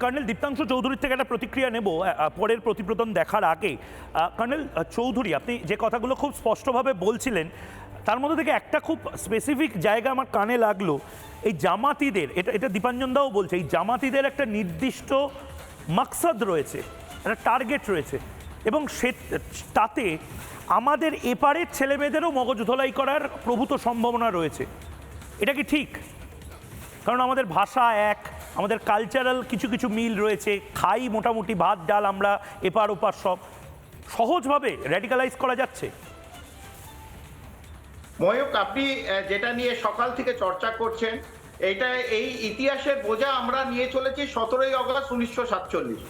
Colonel Diptanshu চৌধুরীর থেকে একটা প্রতিক্রিয়া নেব পরের প্রতিবেদন দেখার আগে। কর্নেল চৌধুরী, আপনি যে কথাগুলো খুব স্পষ্টভাবে বলছিলেন তার মধ্যে থেকে একটা খুব স্পেসিফিক জায়গা আমার কানে লাগলো। এই জামাতিদের, এটা দীপাঞ্জন দাও বলছে, এই জামাতিদের একটা নির্দিষ্ট মাকসাদ রয়েছে, একটা টার্গেট রয়েছে, এবং তাতে আমাদের এপারের ছেলেমেয়েদেরও মগজ ধোলাই করার প্রভূত সম্ভাবনা রয়েছে। এটা কি ঠিক? কারণ আমাদের ভাষা এক, আমাদের কালচারাল কিছু কিছু মিল রয়েছে, খাই মোটামুটি ভাত ডাল আমরা এপার ওপার, সব সহজভাবে র্যাডিকালাইজ করা যাচ্ছে। ময়ূক, আপনি যেটা নিয়ে সকাল থেকে চর্চা করছেন, এই ইতিহাসের বোঝা আমরা নিয়ে চলেছি 17ই অগস্ট 1947।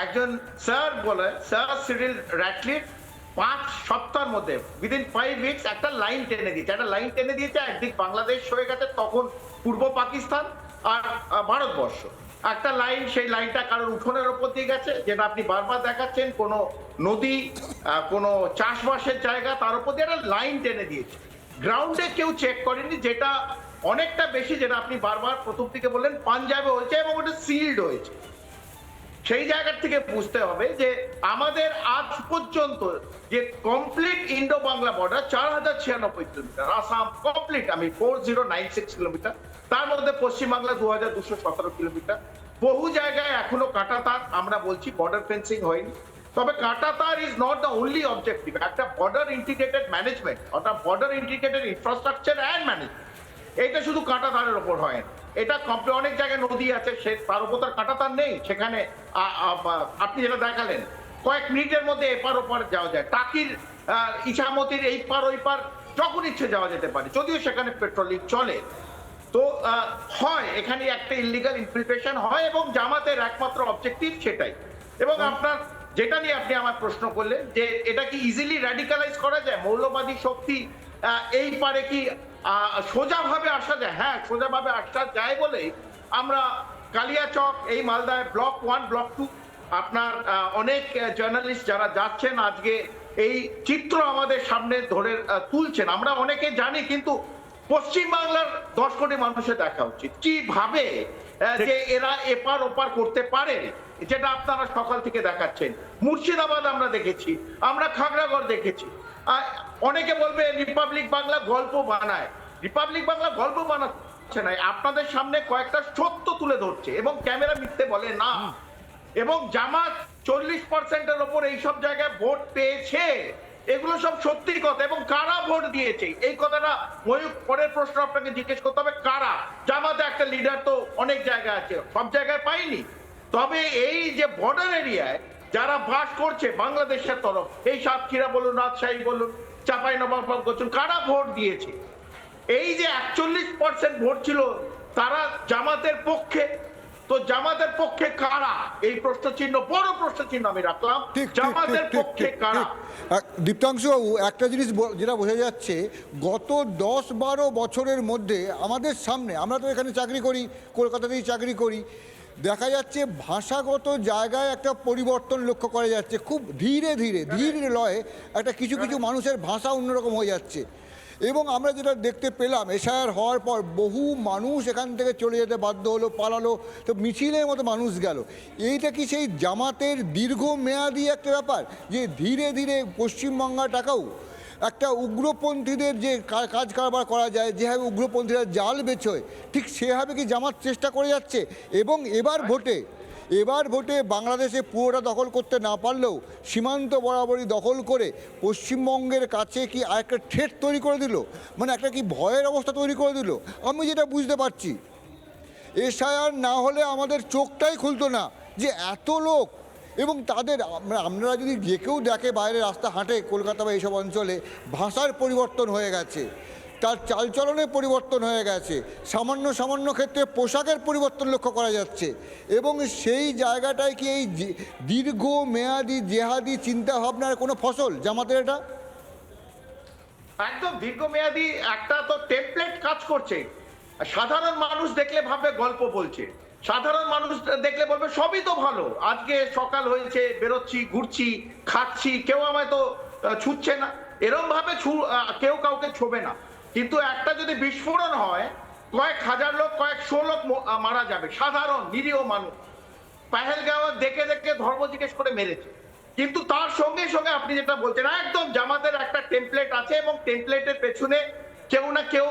একজন স্যার সিরিল র্যাটক্লিফ 5 সপ্তাহের মধ্যে উইদিন 5 উইকস একটা লাইন টেনে দিয়েছে। একদিক বাংলাদেশ হয়ে গেছে, তখন পূর্ব পাকিস্তান আর ভারতবর্ষ। একটা লাইন, সেই লাইনটা কারোর উঠোনের ওপর দিয়ে গেছে, যেটা আপনি বারবার দেখাচ্ছেন, কোনো নদী, কোনো চাষবাসের জায়গা, তার উপর দিয়ে একটা লাইন টেনে দিয়েছে। গ্রাউন্ডে কেউ চেক করেনি, যেটা অনেকটা বেশি, যেটা আপনি বারবার প্রথম থেকে বললেন পাঞ্জাবে হয়েছে এবং ওটা সিল্ড হয়েছে। সেই জায়গা থেকে বুঝতে হবে যে আমাদের আজ পর্যন্ত যে complete Indo Bangla border 4096 kilometre, Assam complete 4096 kilometre, তার মধ্যে পশ্চিমবাংলা 2217 কিলোমিটার। বহু জায়গায় এখনো কাঁটাতার, আমরা বলছি বর্ডার ফেন্সিং হয়নি। তবে কাঁটাতার is not the only objective. একটা বর্ডার ইন্টিগ্রেটেড ম্যানেজমেন্ট, অর্থাৎ border integrated infrastructure and management, এটা শুধু কাঁটাতারের ওপর হয় না। এটা অনেক জায়গায় নদী আছে, সে তার উপর তার কাঁটাতার নেই, সেখানে আপনি যেটা দেখালেন কয়েক মিনিটের মধ্যে এপার ওপার যাওয়া যায়। টাকির ইছামতির এই পার ওই পার যখন ইচ্ছে যাওয়া যেতে পারে, যদিও সেখানে পেট্রোলিং চলে। তো হয় এখানে একটা ইলিগাল ইনফিলট্রেশন হয়, এবং জামাতের একমাত্র অবজেক্টিভ সেটাই। এবং আপনার যেটা নিয়ে আপনি আমার প্রশ্ন করলেন যে এটা কি ইজিলি র্যাডিকালাইজ করা যায়, মৌলবাদী শক্তি এই পারে কি সোজাভাবে আসা যায়? হ্যাঁ, সোজাভাবে আসা যায় বলেই আমরা কালিয়াচক, এই মালদায় ব্লক 1 ব্লক 2, আপনার অনেক জার্নালিস্ট যারা যাচ্ছেন আজকে এই চিত্র আমাদের সামনে ধরে তুলছেন। আমরা অনেকে জানি, কিন্তু পশ্চিমবাংলার 10 কোটি মানুষের দেখা উচিত কিভাবে যে এরা এপার ওপার করতে পারে, যেটা আপনারা সকাল থেকে দেখাচ্ছেন। মুর্শিদাবাদ আমরা দেখেছি, আমরা খাগড়াগড় দেখেছি। অনেকে বলবে রিপাবলিক বাংলা গল্প বানায়। রিপাবলিক বাংলা গল্প বানাচ্ছে না, আপনাদের সামনে কয়েকটা সত্য তুলে ধরছে, এবং ক্যামেরা মিথ্যে বলে না। এবং জামাত 40%-এর ওপর এইসব জায়গায় ভোট পেয়েছে, এগুলো সব সত্যি কথা। এবং কারা ভোট দিয়েছে এই কথাটা ময়ূক পরের প্রশ্ন আপনাকে জিজ্ঞেস করতে হবে, কারা? জামাতে একটা লিডার তো অনেক জায়গায় আছে, সব জায়গায় পাইনি। তবে এই যে বর্ডার এরিয়ায় যারা বাস করছে বাংলাদেশের তরফ, এই সাতক্ষীরা বলুন, রাজশাহী বলুন, চাঁপাইনবাবগঞ্জ, কারা ভোট দিয়েছে? এই যে 41% ভোট ছিল, তারা জামাতের পক্ষে। তো জামাতের পক্ষে কারা? এই প্রশ্ন চিহ্ন, বড় প্রশ্ন চিহ্ন আমি রাখলাম, জামাতের পক্ষে কারা? দীপ্তাংশু বাবু, একটা জিনিস যেটা বোঝা যাচ্ছে, গত 10-12 বছরের মধ্যে আমাদের সামনে, আমরা তো এখানে চাকরি করি, কলকাতাতেই চাকরি করি, দেখা যাচ্ছে ভাষাগত জায়গায় একটা পরিবর্তন লক্ষ্য করা যাচ্ছে। খুব ধীরে ধীরে লয়ে একটা কিছু কিছু মানুষের ভাষা অন্যরকম হয়ে যাচ্ছে। এবং আমরা যেটা দেখতে পেলাম, এসআইআর হওয়ার পর বহু মানুষ এখান থেকে চলে যেতে বাধ্য হলো, পালালো, তো মিছিলের মতো মানুষ গেল। এইটা কি সেই জামাতের দীর্ঘমেয়াদী একটা ব্যাপার, যে ধীরে ধীরে পশ্চিমবাংলাটাকেও একটা উগ্রপন্থীদের যে কাজ কারবার করা যায়, যেভাবে উগ্রপন্থীরা জাল বেচোয়, ঠিক সেভাবে কি জামাত চেষ্টা করে যাচ্ছে? এবং এবার ভোটে বাংলাদেশে পুরোটা দখল করতে না পারলেও সীমান্ত বরাবরই দখল করে পশ্চিমবঙ্গের কাছে কি আরেকটা থ্রেট তৈরি করে দিল, মানে একটা কি ভয়ের অবস্থা তৈরি করে দিল? আমি যেটা বুঝতে পারছি, এসআইআর না হলে আমাদের চোখটাই খুলতো না যে এত লোক। এবং তাদের আপনারা যদি যে কেউ দেখে, বাইরে রাস্তা হাঁটে কলকাতা বা এইসব অঞ্চলে, ভাষার পরিবর্তন হয়ে গেছে, তার চালচলনের পরিবর্তন হয়ে গেছে, সামান্য ক্ষেত্রে পোশাকের পরিবর্তন লক্ষ্য করা যাচ্ছে। এবং সেই জায়গাটায় কি এই দীর্ঘমেয়াদী জেহাদি চিন্তাভাবনার কোনো ফসল জামাতের? এটা একদম দীর্ঘমেয়াদী একটা তো টেমপ্লেট কাজ করছে। সাধারণ মানুষ দেখলে ভাববে গল্প বলছে, সাধারণ মানুষ দেখলে বলবে সবই তো ভালো, আজকে সকাল হয়েছে, বেরোচ্ছি, ঘুরছি, খাচ্ছি, কেউ আমায় তো ছুটছে না, এরম ভাবে কেউ কাউকে ছোবে না। কিন্তু একটা যদি বিস্ফোরণ হয়, কয়েক হাজার লোক, কয়েকশো লোক মারা যাবে, সাধারণ নিরীহ মানুষ। পাহেলগাঁও দেখে দেখে ধর্ম জিজ্ঞেস করে মেরেছে। কিন্তু তার সঙ্গে সঙ্গে আপনি যেটা বলছেন একদম জামাতের একটা টেমপ্লেট আছে এবং টেমপ্লেটের পেছনে কেউ না কেউ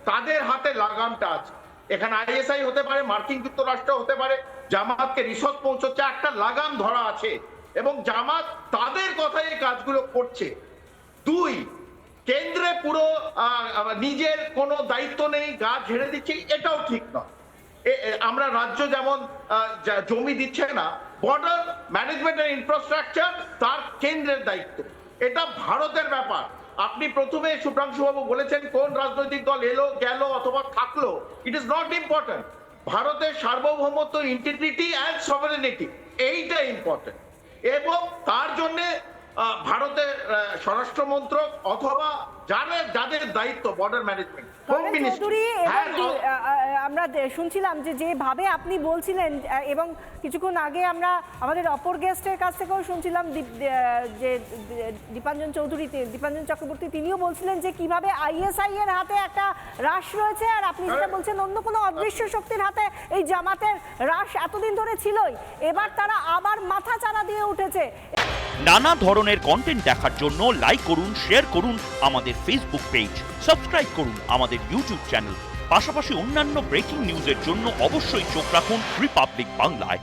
তাদের হাতে লাগামটা আছে। এখানে আইএসআই হতে পারে, মার্কিন যুক্তরাষ্ট্র হতে পারে, জামাতকে রিসোর্স পৌঁছচ্ছে, একটা লাগাম ধরা আছে এবং জামাত তাদের কথায় এই কাজগুলো করছে। দুই, কেন্দ্রে পুরো নিজের কোনো দায়িত্ব নেই, গা ঝেড়ে দিচ্ছে, এটাও ঠিক নয়। আমরা রাজ্য যেমন জমি দিচ্ছে না, বর্ডার ম্যানেজমেন্ট এন্ড ইনফ্রাস্ট্রাকচার তার কেন্দ্রের দায়িত্ব, এটা ভারতের ব্যাপার। আপনি প্রথমে শুভ্রাংশু বাবু বলেছেন কোন রাজনৈতিক দল এলো গেল অথবা থাকলো, ইট ইজ নট ইম্পর্টেন্ট। ভারতের সার্বভৌমত্ব, ইন্টিগ্রিটি অ্যান্ড সভারেনিটি, এইটা ইম্পর্টেন্ট। এবং তার জন্য ভারতের স্বরাষ্ট্র মন্ত্রক অথবা যাদের দায়িত্ব বর্ডার ম্যানেজমেন্ট, হোম মিনিস্ট্রি, আমরা শুনছিলাম যে যেভাবে আপনি বলছিলেন এবং কিছুক্ষণ আগে আমরা আমাদের অপর গেস্টের কাছ থেকেও শুনছিলাম যে দীপাঞ্জন চক্রবর্তী তিনিও বলছিলেন যে কিভাবে আইএসআই এর হাতে একটা রাশ রয়েছে, আর আপনি যেটা বলছেন অন্য কোনো অদৃশ্য শক্তির হাতে এই জামাতের রাশ এতদিন ধরে ছিলই, এবার তারা আবার মাথা চারা দিয়ে উঠেছে। নানা ধরনের কন্টেন্ট দেখার জন্য লাইক করুন, শেয়ার করুন আমাদের ফেসবুক পেজ, সাবস্ক্রাইব করুন আমাদের ইউটিউব চ্যানেল। পাশাপাশি অন্যান্য ব্রেকিং নিউজের জন্য অবশ্যই চোখ রাখুন রিপাবলিক বাংলায়।